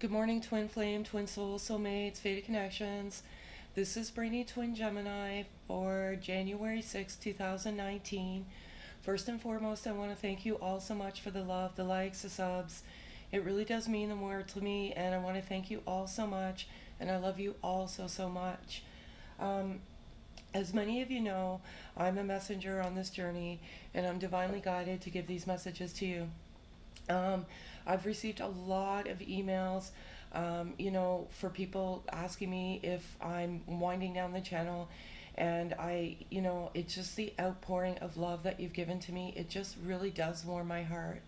Good morning, Twin Flame, Twin Soul, Soulmates, Fated Connections. This is Brainy Twin Gemini for January 6th, 2019. First and foremost, I want to thank you all so much for the love, the likes, the subs. It really does mean the world to me, and I want to thank you all so much, and I love you all so, so much. Um, as many of you know, I'm a messenger on this journey, and I'm divinely guided to give these messages to you. Um, I've received a lot of emails, for people asking me if I'm winding down the channel. And it's just the outpouring of love that you've given to me. It just really does warm my heart.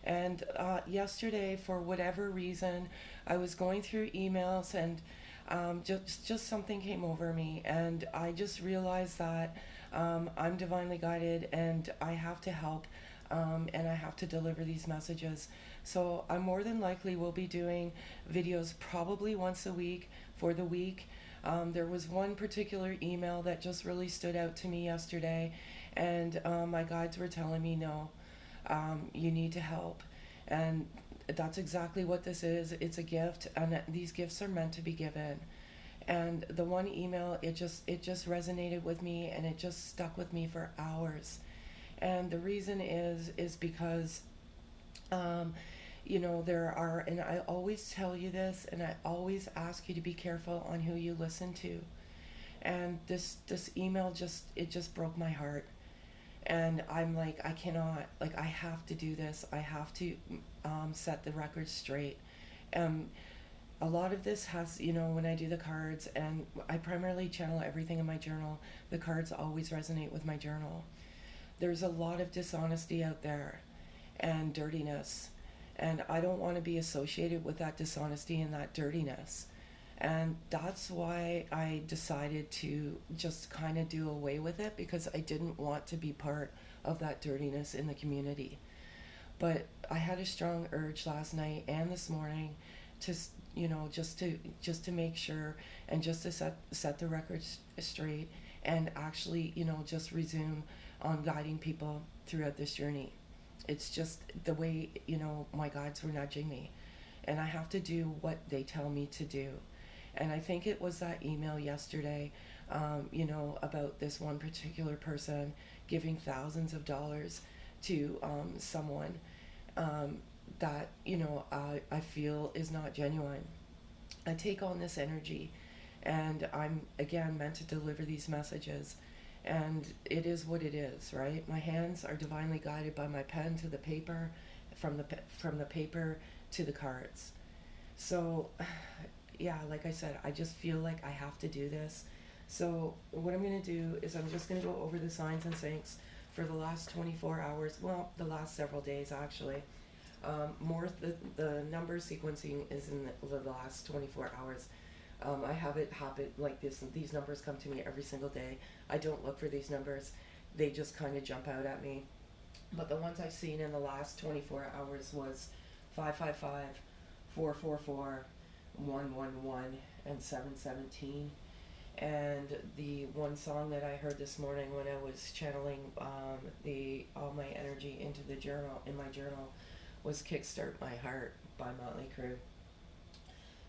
And yesterday, for whatever reason, I was going through emails and just something came over me. And I just realized that I'm divinely guided and I have to help and I have to deliver these messages. So I more than likely will be doing videos probably once a week for the week. There was one particular email that just really stood out to me yesterday, and my guides were telling me, no, you need to help. And that's exactly what this is. It's a gift, and these gifts are meant to be given. And the one email, it just resonated with me, and it just stuck with me for hours. And the reason is because there are, and I always tell you this, and I always ask you to be careful on who you listen to. And this email just broke my heart. And I'm like, I cannot, like, I have to do this. I have to set the record straight. um a lot of this has, when I do the cards, and I primarily channel everything in my journal, the cards always resonate with my journal. There's a lot of dishonesty out there and dirtiness, and I don't want to be associated with that dishonesty and that dirtiness. And that's why I decided to just kind of do away with it, because I didn't want to be part of that dirtiness in the community. But I had a strong urge last night and this morning to, just to make sure, and just to set the record straight, and actually, just resume on guiding people throughout this journey. It's just the way, my guides were nudging me, and I have to do what they tell me to do. And I think it was that email yesterday, about this one particular person giving thousands of dollars to someone that, I feel is not genuine. I take on this energy, and I'm again meant to deliver these messages. And it is what it is, right? My hands are divinely guided by my pen to the paper, from the paper to the cards. So, yeah, like I said, I just feel like I have to do this. So what I'm going to do is I'm just going to go over the signs and syncs for the last 24 hours. Well, the last several days, actually. More the number sequencing is in the last 24 hours. I have it happen like this. These numbers come to me every single day. I don't look for these numbers. They just kind of jump out at me. But the ones I've seen in the last 24 hours was 555, 444, 111, and 717. And the one song that I heard this morning when I was channeling the all my energy into the journal, in my journal, was "Kickstart My Heart" by Motley Crue.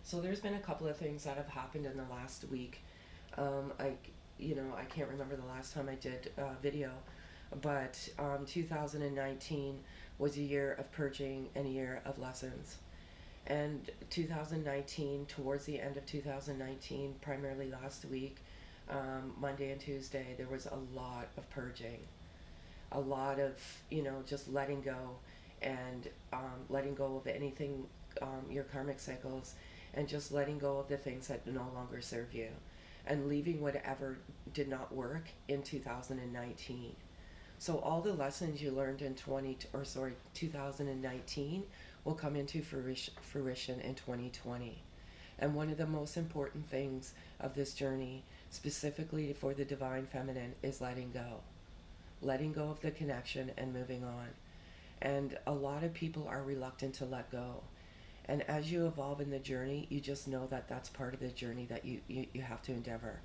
So there's been a couple of things that have happened in the last week. I can't remember the last time I did a video, but 2019 was a year of purging and a year of lessons. And 2019, towards the end of 2019, primarily last week, Monday and Tuesday, there was a lot of purging, a lot of, just letting go, and letting go of anything, your karmic cycles, and just letting go of the things that no longer serve you, and leaving whatever did not work in 2019. So all the lessons you learned in 2019 will come into fruition in 2020. And one of the most important things of this journey, specifically for the divine feminine, is letting go. Letting go of the connection and moving on. And a lot of people are reluctant to let go. And as you evolve in the journey, you just know that that's part of the journey that you have to endeavor.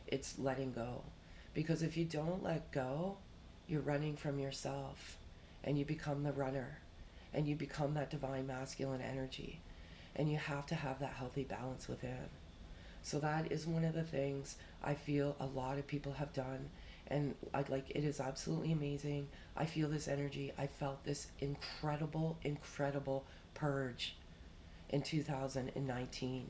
It's letting go. Because if you don't let go, you're running from yourself, and you become the runner, and you become that divine masculine energy. And you have to have that healthy balance within. So that is one of the things I feel a lot of people have done. And I'd like, it is absolutely amazing. I feel this energy. I felt this incredible, incredible purge in 2019.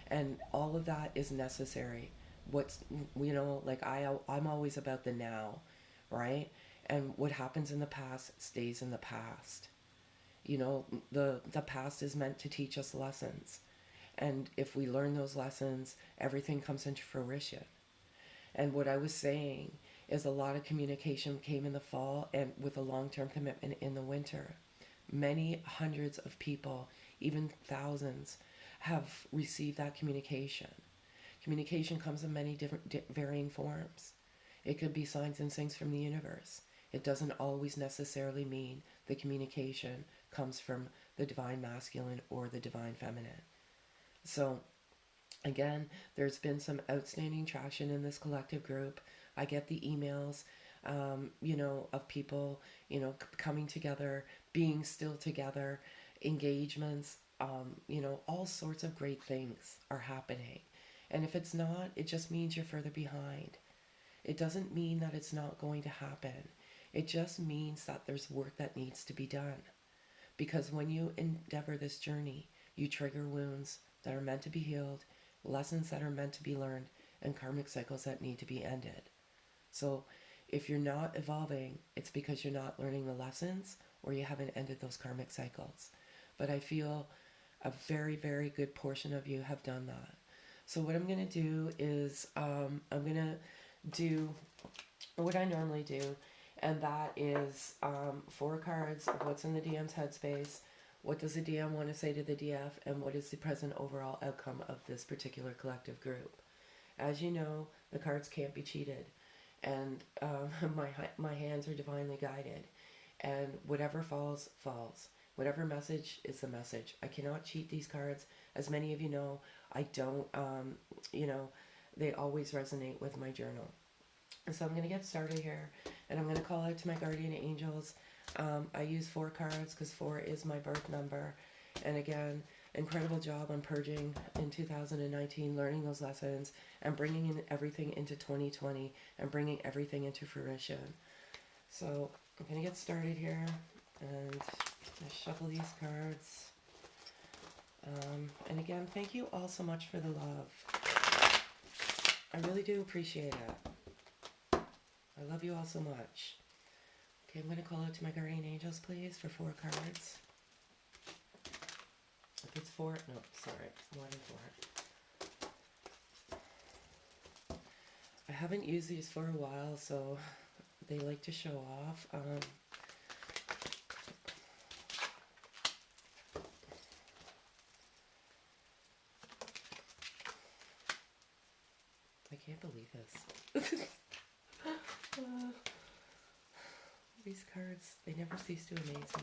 And all of that is necessary. What's, like I'm always about the now, right? And what happens in the past stays in the past. The past is meant to teach us lessons. And if we learn those lessons, everything comes into fruition. And what I was saying is a lot of communication came in the fall and with a long-term commitment in the winter. Many hundreds of people, even thousands, have received that communication. Communication comes in many different varying forms. It could be signs and things from the universe. It doesn't always necessarily mean the communication comes from the divine masculine or the divine feminine. So again, there's been some outstanding traction in this collective group. I get the emails, of people, coming together, being still together, engagements, all sorts of great things are happening. And if it's not, it just means you're further behind. It doesn't mean that it's not going to happen. It just means that there's work that needs to be done. Because when you endeavor this journey, you trigger wounds that are meant to be healed, lessons that are meant to be learned, and karmic cycles that need to be ended. So if you're not evolving, it's because you're not learning the lessons or you haven't ended those karmic cycles. But I feel a very, very good portion of you have done that. So what I'm going to do is I'm going to do what I normally do, and that is 4 cards of what's in the DM's headspace. What does the DM want to say to the DF, and what is the present overall outcome of this particular collective group? As you know, the cards can't be cheated, and my hands are divinely guided, and whatever falls, falls. Whatever message is the message. I cannot cheat these cards. As many of you know, I don't, they always resonate with my journal. So I'm going to get started here, and I'm going to call out to my guardian angels. I use 4 cards because 4 is my birth number. And again, incredible job on purging in 2019, learning those lessons and bringing in everything into 2020 and bringing everything into fruition. So I'm going to get started here and shuffle these cards. And again, thank you all so much for the love. I really do appreciate it. I love you all so much. Okay, I'm going to call out to my guardian angels, please, for 4 cards. If it's 4, no, sorry, it's more than 4. I haven't used these for a while, so they like to show off. I can't believe this. These cards, they never cease to amaze me.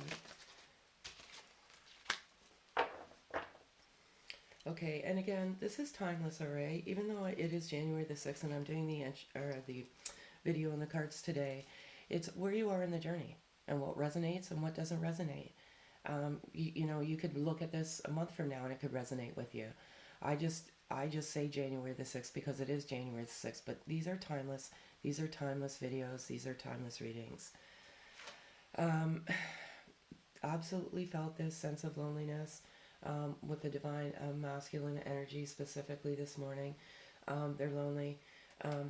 Okay, and again, this is timeless, alright? Even though it is January the 6th and I'm doing the video on the cards today, it's where you are in the journey and what resonates and what doesn't resonate. You could look at this a month from now and it could resonate with you. I just say January the 6th because it is January the 6th, but these are timeless. These are timeless videos. These are timeless readings. Absolutely felt this sense of loneliness with the divine masculine energy specifically this morning. They're lonely.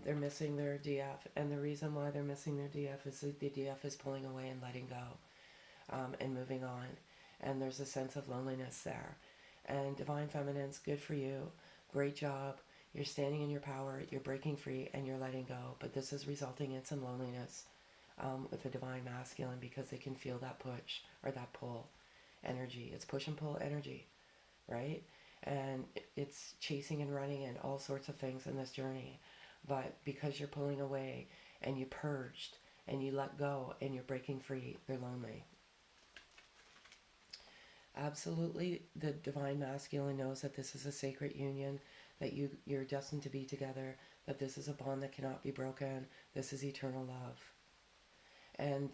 They're missing their DF, and the reason why they're missing their DF is that the DF is pulling away and letting go and moving on, and there's a sense of loneliness there. And divine feminines, good for you. Great job. You're standing in your power, you're breaking free, and you're letting go. But this is resulting in some loneliness with the divine masculine because they can feel that push or that pull energy. It's push and pull energy, right? And it's chasing and running and all sorts of things in this journey. But because you're pulling away and you purged and you let go and you're breaking free, they're lonely. Absolutely, the divine masculine knows that this is a sacred union, that you're destined to be together, that this is a bond that cannot be broken. This is eternal love. And,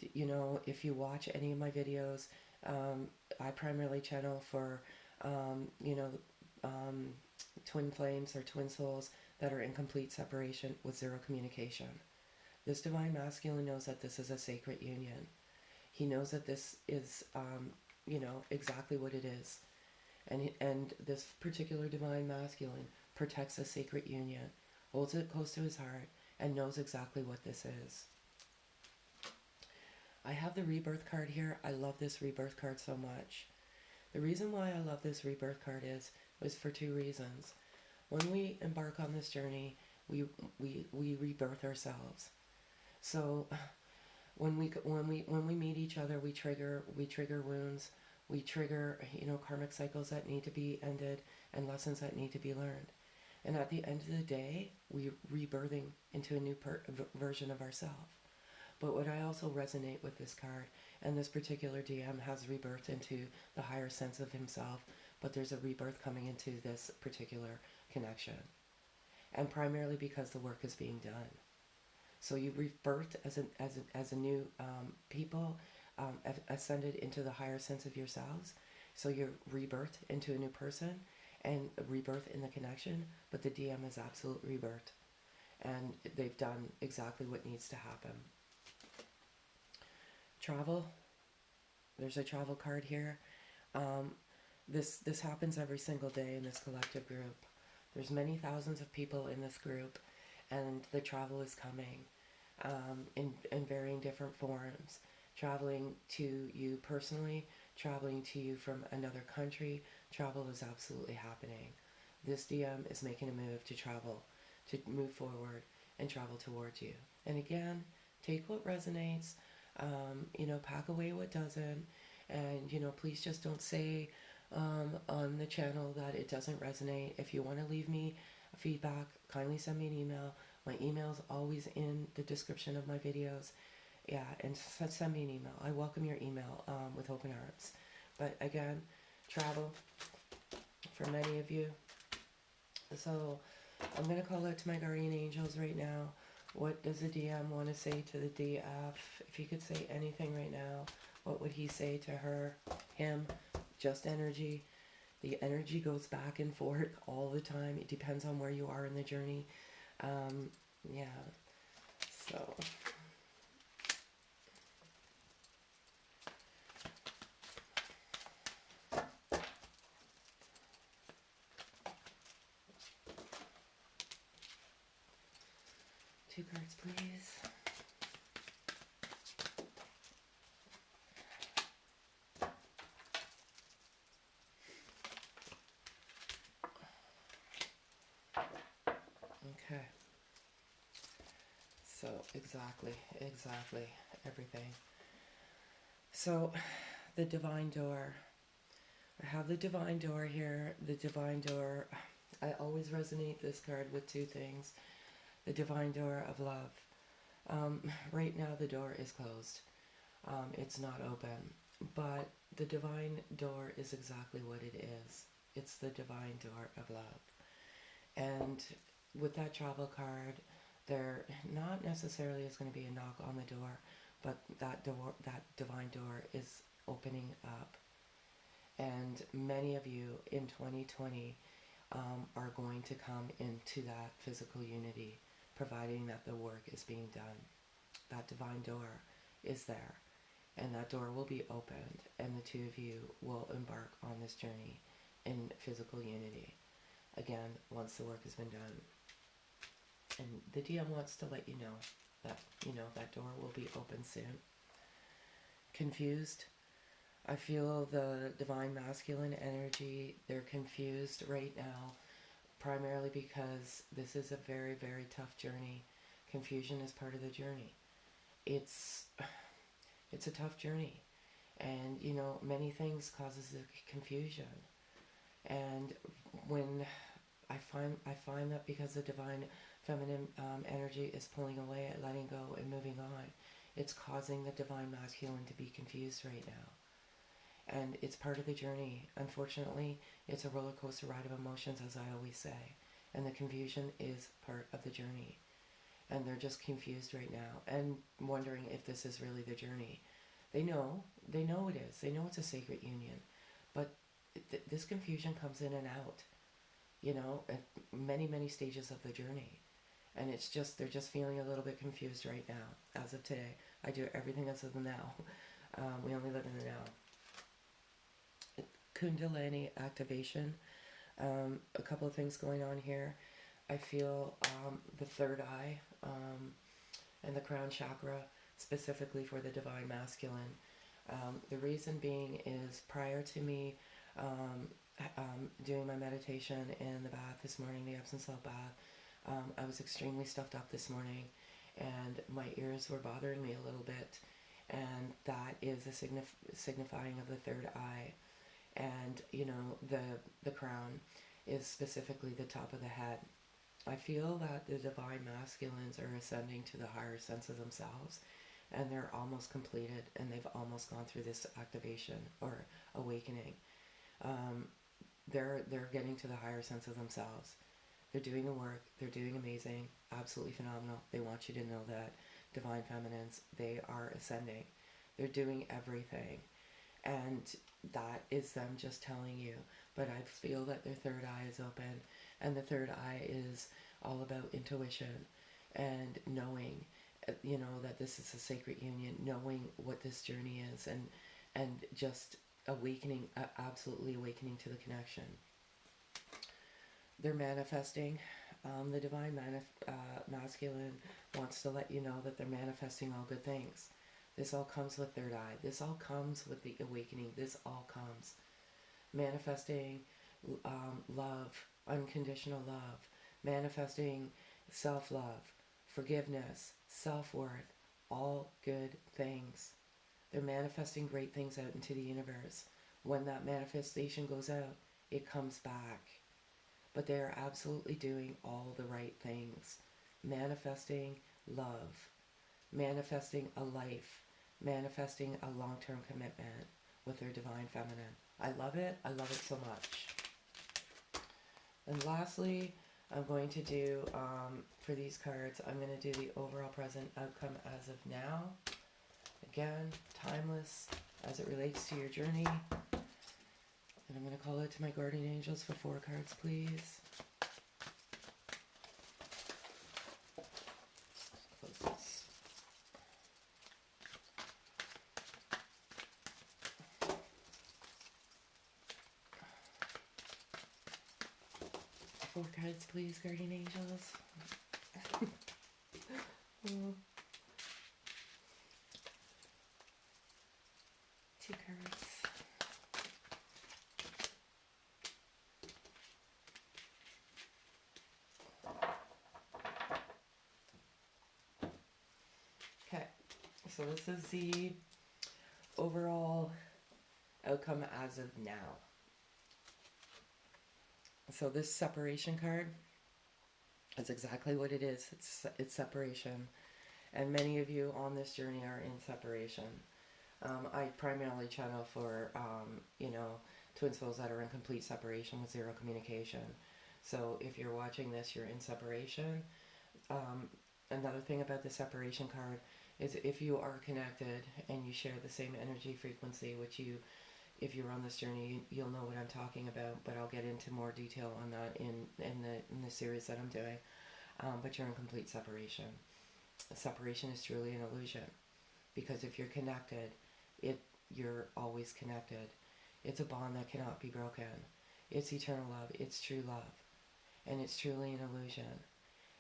if you watch any of my videos, I primarily channel for You know, um, twin flames or twin souls that are in complete separation with zero communication. This divine masculine knows that this is a sacred union. He knows that this is, exactly what it is. And this particular divine masculine protects a sacred union, holds it close to his heart, and knows exactly what this is. I have the rebirth card here. I love this rebirth card so much. The reason why I love this rebirth card was for two reasons. When we embark on this journey, we rebirth ourselves. So when we meet each other, we trigger wounds, we trigger karmic cycles that need to be ended and lessons that need to be learned. And at the end of the day, we're rebirthing into a new version of ourselves. But what I also resonate with this card, and this particular DM has rebirthed into the higher sense of himself, but there's a rebirth coming into this particular connection. And primarily because the work is being done. So you rebirthed as a new people, ascended into the higher sense of yourselves. So you're rebirthed into a new person and a rebirth in the connection, but the DM is absolute rebirth. And they've done exactly what needs to happen. Travel. There's a travel card here. This happens every single day in this collective group. There's many thousands of people in this group, and the travel is coming in varying different forms. Traveling to you personally, traveling to you from another country. Travel is absolutely happening. This DM is making a move to travel, to move forward and travel towards you. And again, take what resonates, pack away what doesn't, and, please just don't say on the channel that it doesn't resonate. If you want to leave me feedback, kindly send me an email. My email's always in the description of my videos. Yeah, and send me an email. I welcome your email with open arms. But again, travel for many of you. So I'm going to call out to my guardian angels right now. What does the DM want to say to the DF? If he could say anything right now, what would he say to her, him? Just energy. The energy goes back and forth all the time. It depends on where you are in the journey. Yeah. So. Two cards, please. Okay. So, exactly, everything. So, the divine door. I have the divine door here. The divine door, I always resonate this card with two things. The divine door of love. Right now the door is closed. It's not open. But the divine door is exactly what it is. It's the divine door of love. And with that travel card, there not necessarily is going to be a knock on the door, but that divine door is opening up. And many of you in 2020 are going to come into that physical unity, providing that the work is being done. That divine door is there, and that door will be opened, and the two of you will embark on this journey in physical unity. Again, once the work has been done. And the DM wants to let you know that, that door will be open soon. Confused? I feel the divine masculine energy. They're confused right now, primarily because this is a very, very tough journey. Confusion is part of the journey. It's a tough journey, and many things causes the confusion. And when I find that because the divine feminine energy is pulling away, letting go, and moving on, it's causing the divine masculine to be confused right now. And it's part of the journey. Unfortunately, it's a roller coaster ride of emotions, as I always say. And the confusion is part of the journey. And they're just confused right now and wondering if this is really the journey. They know it is. They know it's a sacred union. But this confusion comes in and out, you know, at many stages of the journey. And it's just, they're just feeling a little bit confused right now, as of today. I do everything as of the now. We only live in the now. Kundalini activation. A couple of things going on here. I feel the third eye and the crown chakra, specifically for the divine masculine. The reason being is prior to me doing my meditation in the bath this morning, the Epsom salt bath, I was extremely stuffed up this morning, and my ears were bothering me a little bit, and that is a signifying of the third eye. And you know, the crown is specifically the top of the head. I feel that the divine masculines are ascending to the higher sense of themselves, and they're almost completed, and they've almost gone through this activation or awakening. They're getting to the higher sense of themselves. They're doing the work. They're doing amazing, absolutely phenomenal. They want you to know that, divine feminines, they are ascending. They're doing everything, and that is them just telling you. But I feel that their third eye is open, and the third eye is all about intuition and knowing, you know, that this is a sacred union, knowing what this journey is, and just awakening, absolutely awakening to the connection. They're manifesting. The divine masculine wants to let you know that they're manifesting all good things. This all comes with third eye. This all comes with the awakening. This all comes. Manifesting love, unconditional love. Manifesting self-love, forgiveness, self-worth, all good things. They're manifesting great things out into the universe. When that manifestation goes out, it comes back. But they are absolutely doing all the right things. Manifesting love, manifesting a life, manifesting a long-term commitment with their divine feminine. I love it. I love it so much. And lastly, I'm going to do, for these cards, I'm going to do the overall present outcome as of now. Again, timeless as it relates to your journey. And I'm going to call out to my guardian angels for 4 cards, please. Close this. Four cards, please, guardian angels. Oh. 2 cards. Okay, so this is the overall outcome as of now. So this separation card is exactly what it is. It's separation. And many of you on this journey are in separation. I primarily channel for, you know, twin souls that are in complete separation with zero communication. So if you're watching this, you're in separation. Another thing about the separation card is if you are connected and you share the same energy frequency, which you, if you're on this journey, you'll know what I'm talking about, but I'll get into more detail on that in the series that I'm doing. But you're in complete separation. Separation is truly an illusion, because if you're connected, you're always connected. It's a bond that cannot be broken. It's eternal love. It's true love, and it's truly an illusion.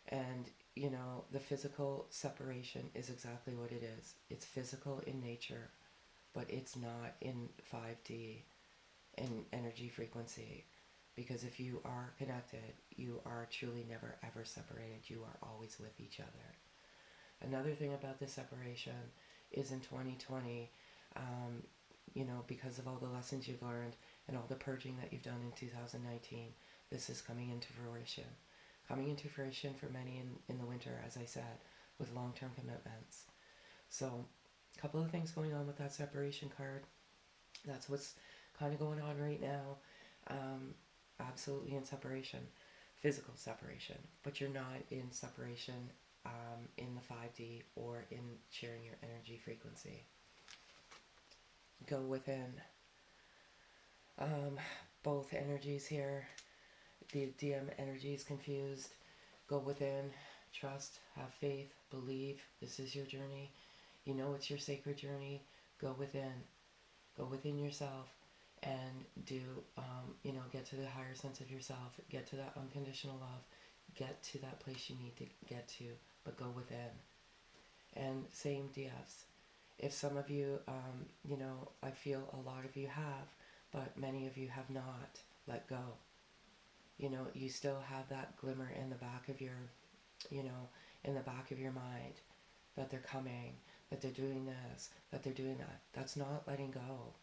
And you know, the physical separation is exactly what it is. It's physical in nature, but it's not in 5D in energy frequency, because if you are connected, you are truly never ever separated. You are always with each other. Another thing about the separation is in 2020, you know, because of all the lessons you've learned and all the purging that you've done in 2019, this is coming into fruition. Coming into fruition for many in the winter, as I said, with long-term commitments. So, a couple of things going on with that separation card. That's what's kind of going on right now. Absolutely in separation. Physical separation. But you're not in separation in the 5D or in sharing your energy frequency. Go within. both energies here. The DM energy is confused. Go within, trust, have faith, believe. This is your journey. You know it's your sacred journey. Go within. Go within yourself and do, get to the higher sense of yourself. Get to that unconditional love. Get to that place you need to get to, but go within. And same DFs. If some of you, I feel a lot of you have, but many of you have not let go. You still have that glimmer in the back of your, in the back of your mind that they're coming, that they're doing this, that they're doing that. That's not letting go.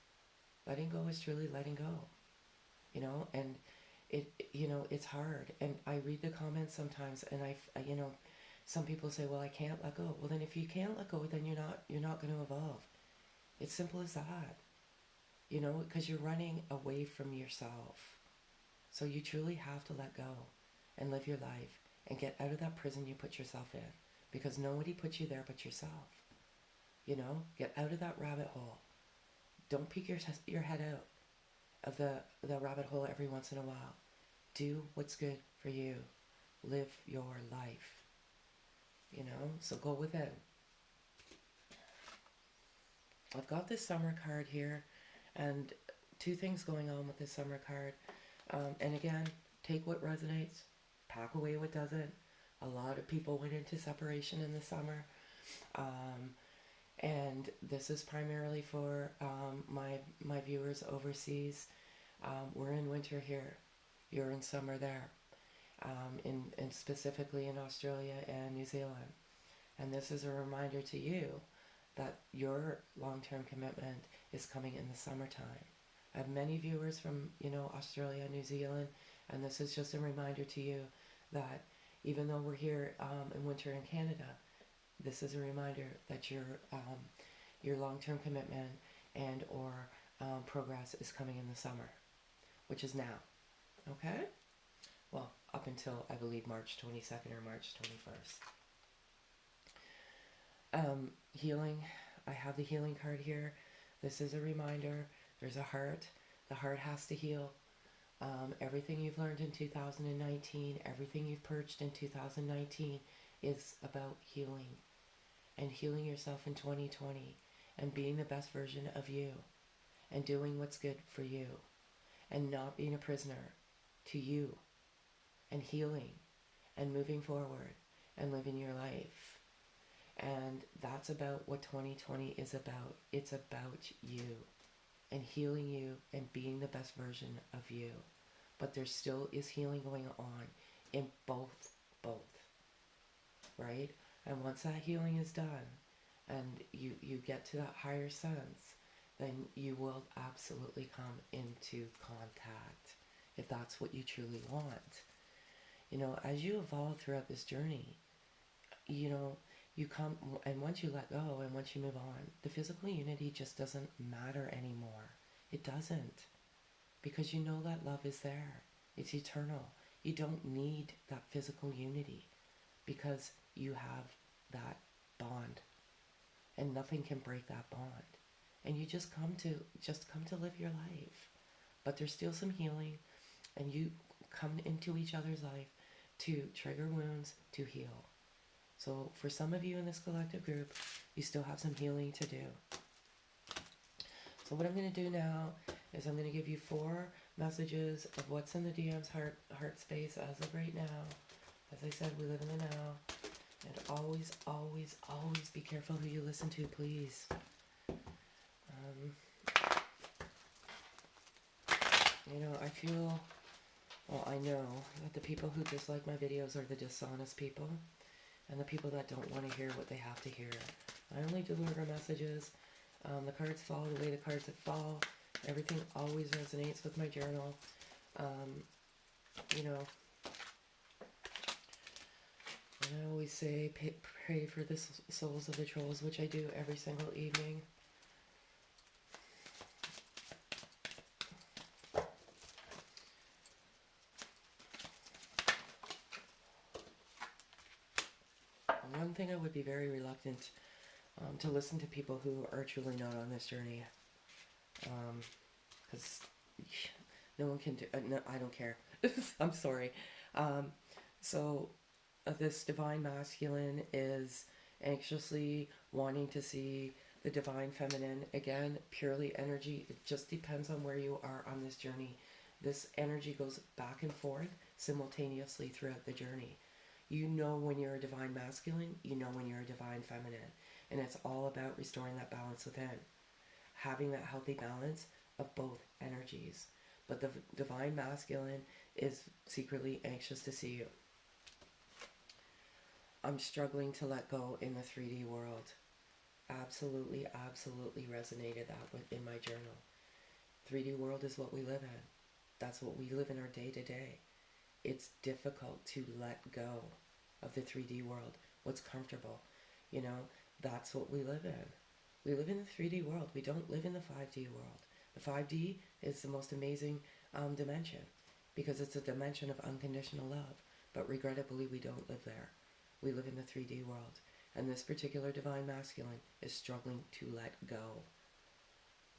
Letting go is truly letting go, and it's hard. And I read the comments sometimes, and some people say, well, I can't let go. Well, then if you can't let go, then you're not going to evolve. It's simple as that, because you're running away from yourself. So you truly have to let go and live your life and get out of that prison you put yourself in, because nobody put you there but yourself. Get out of that rabbit hole. Don't peek your head out of the rabbit hole every once in a while. Do what's good for you. Live your life. So go within. I've got this summer card here, and two things going on with this summer card. And again, take what resonates, pack away what doesn't. A lot of people went into separation in the summer. And this is primarily for my viewers overseas. We're in winter here. You're in summer there. In specifically in Australia and New Zealand. And this is a reminder to you that your long-term commitment is coming in the summertime. I have many viewers from, Australia, New Zealand, and this is just a reminder to you that even though we're here in winter in Canada, this is a reminder that your long-term commitment and or progress is coming in the summer, which is now. Okay? Well, up until, I believe, March 22nd or March 21st. Healing. I have the healing card here. This is a reminder. There's a heart. The heart has to heal. Everything you've learned in 2019, everything you've purged in 2019 is about healing. And healing yourself in 2020. And being the best version of you. And doing what's good for you. And not being a prisoner to you. And healing. And moving forward. And living your life. And that's about what 2020 is about. It's about you. And healing you and being the best version of you. But there still is healing going on in both. Right? And once that healing is done and you get to that higher sense, then you will absolutely come into contact if that's what you truly want. As you evolve throughout this journey, you come, and once you let go and once you move on, the physical unity just doesn't matter anymore. It doesn't. Because you know that love is there. It's eternal. You don't need that physical unity because you have that bond. And nothing can break that bond. And you just come to live your life. But there's still some healing, and you come into each other's life to trigger wounds, to heal. So for some of you in this collective group, you still have some healing to do. So what I'm going to do now is I'm going to give you 4 messages of what's in the DM's heart space as of right now. As I said, we live in the now. And always, always, always be careful who you listen to, please. I feel, I know that the people who dislike my videos are the dishonest people. And the people that don't want to hear what they have to hear. I only deliver messages. The cards fall the way the cards fall. Everything always resonates with my journal. And I always say, pray for the souls of the trolls, which I do every single evening. One thing I would be very reluctant to listen to people who are truly not on this journey. Because No one can do. No, I don't care. I'm sorry. Um, so this divine masculine is anxiously wanting to see the divine feminine. Again, purely energy. It just depends on where you are on this journey. This energy goes back and forth simultaneously throughout the journey. You know when you're a divine masculine, you know when you're a divine feminine. And it's all about restoring that balance within, having that healthy balance of both energies. But the divine masculine is secretly anxious to see you. I'm struggling to let go in the 3D world. Absolutely, absolutely resonated that in my journal. 3D world is what we live in. That's what we live in our day to day. It's difficult to let go of the 3D world. What's comfortable, you know, that's what we live in. We live in the 3D world. We don't live in the 5D world. The 5D is the most amazing dimension because it's a dimension of unconditional love. But regrettably, we don't live there. We live in the 3D world. And this particular divine masculine is struggling to let go.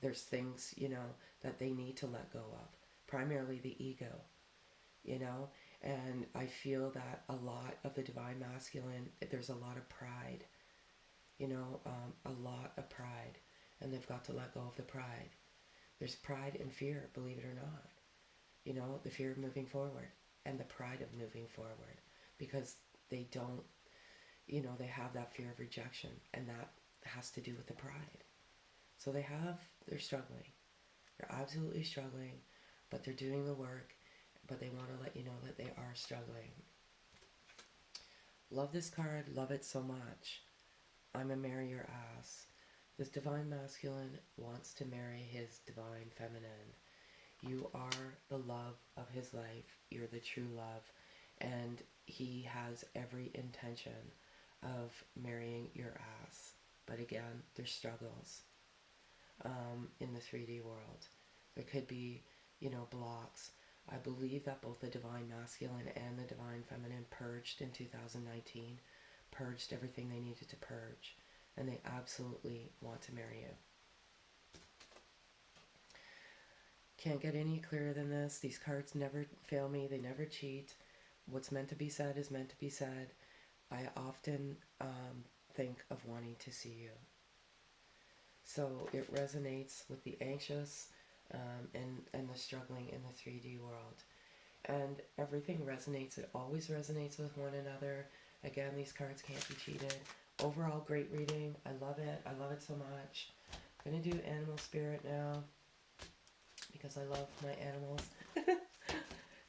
There's things, you know, that they need to let go of. Primarily the ego, you know. And I feel that a lot of the divine masculine, there's a lot of pride, you know, a lot of pride. And they've got to let go of the pride. There's pride and fear, believe it or not. You know, the fear of moving forward and the pride of moving forward because they don't, you know, they have that fear of rejection, and that has to do with the pride. So they're struggling. They're absolutely struggling, but they're doing the work, but they want to let you know that they are struggling. Love this card, love it so much. I'm a marry your ass. This divine masculine wants to marry his divine feminine. You are the love of his life. You're the true love. And he has every intention of marrying your ass. But again, there's struggles in the 3D world. There could be, you know, blocks. I believe that both the divine masculine and the divine feminine purged in 2019, purged everything they needed to purge. And they absolutely want to marry you. Can't get any clearer than this. These cards never fail me. They never cheat. What's meant to be said is meant to be said. I often think of wanting to see you. So it resonates with the anxious and the struggling in the 3D world. And everything resonates. It always resonates with one another. Again, these cards can't be cheated. Overall, great reading. I love it. I love it so much. I'm going to do animal spirit now because I love my animals.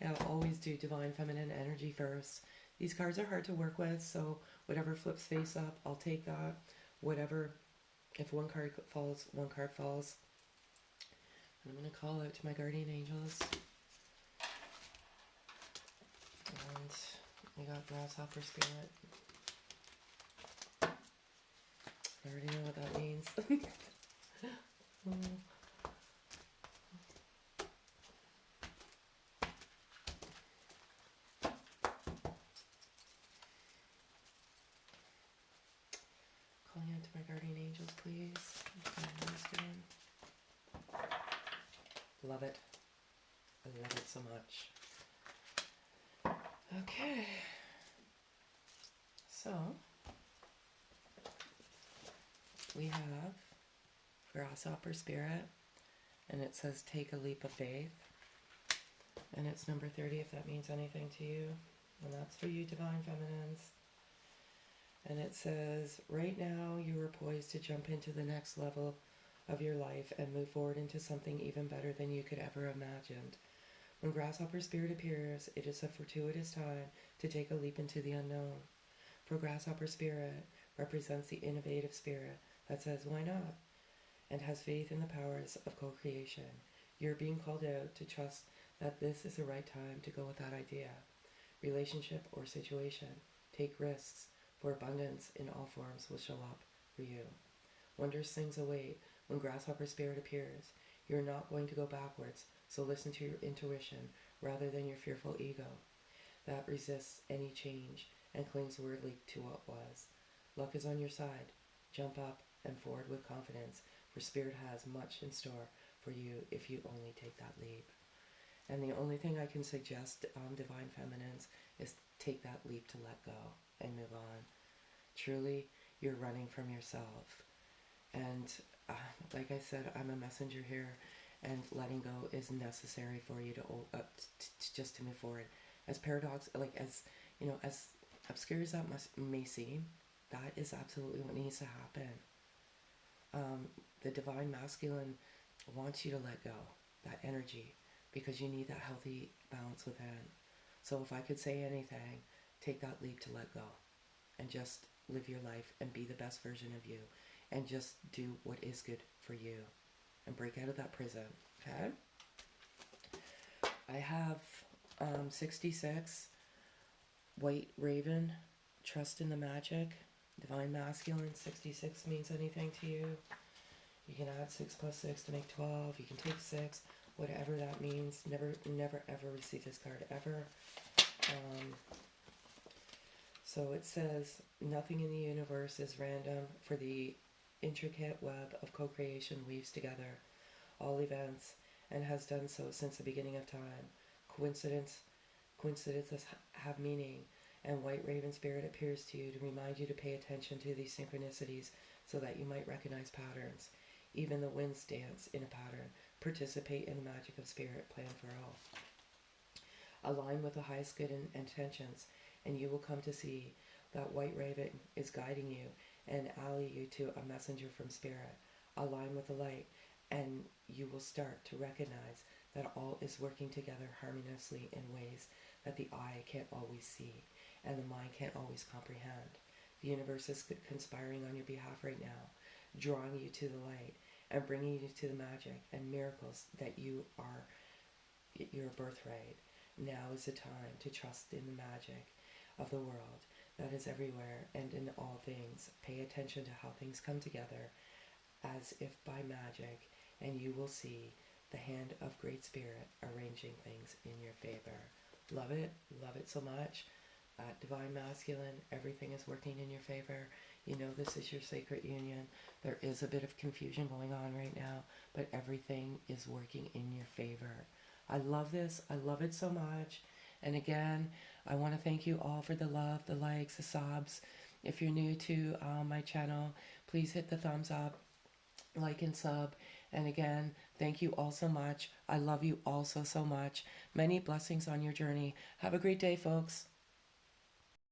I'll always do divine feminine energy first. These cards are hard to work with, so whatever flips face up, I'll take that. Whatever, if one card falls, one card falls. And I'm going to call out to my guardian angels. And we got grasshopper spirit. I already know what that means. Calling out to my guardian angels, please. Love it. I love it so much. Okay. So, we have grasshopper spirit, and it says take a leap of faith, and it's number 30 if that means anything to you, and that's for you divine feminines. And it says right now you are poised to jump into the next level of your life and move forward into something even better than you could ever imagined. When grasshopper spirit appears, it is a fortuitous time to take a leap into the unknown. For grasshopper spirit represents the innovative spirit that says why not, and has faith in the powers of co-creation. You're being called out to trust that this is the right time to go with that idea, relationship or situation. Take risks, for abundance in all forms will show up for you. Wondrous things await when grasshopper spirit appears. You're not going to go backwards, so listen to your intuition rather than your fearful ego that resists any change and clings weirdly to what was. Luck is on your side. Jump up and forward with confidence, for spirit has much in store for you if you only take that leap. And the only thing I can suggest, divine feminines, is take that leap to let go and move on. Truly, you're running from yourself. And uh, like I said, I'm a messenger here, and letting go is necessary for you to just to move forward. As paradox, like as as obscure as that may seem, that is absolutely what needs to happen. The divine masculine wants you to let go that energy because you need that healthy balance within. So if I could say anything, take that leap to let go and just live your life and be the best version of you and just do what is good for you and break out of that prison. Okay? I have 66 White Raven, Trust in the Magic, Divine Masculine. 66 means anything to you. You can add 6 plus 6 to make 12. You can take 6, whatever that means. Never ever receive this card ever. So it says, nothing in the universe is random, for the intricate web of co-creation weaves together all events and has done so since the beginning of time. Coincidences have meaning, and White Raven Spirit appears to you to remind you to pay attention to these synchronicities so that you might recognize patterns. Even the winds dance in a pattern. Participate in the magic of spirit, plan for all. Align with the highest good intentions, and you will come to see that White Raven is guiding you and ally you to a messenger from spirit. Align with the light, and you will start to recognize that all is working together harmoniously in ways that the eye can't always see and the mind can't always comprehend. The universe is conspiring on your behalf right now, drawing you to the light and bringing you to the magic and miracles that you are your birthright. Now is the time to trust in the magic of the world that is everywhere and in all things. Pay attention to how things come together as if by magic, and you will see the hand of Great Spirit arranging things in your favor. Love it so much. Divine Masculine, everything is working in your favor. You know this is your sacred union. There is a bit of confusion going on right now, but everything is working in your favor. I love this. I love it so much. And again, I want to thank you all for the love, the likes, the subs. If you're new to my channel, please hit the thumbs up, like and sub. And again, thank you all so much. I love you all so much. Many blessings on your journey. Have a great day, folks.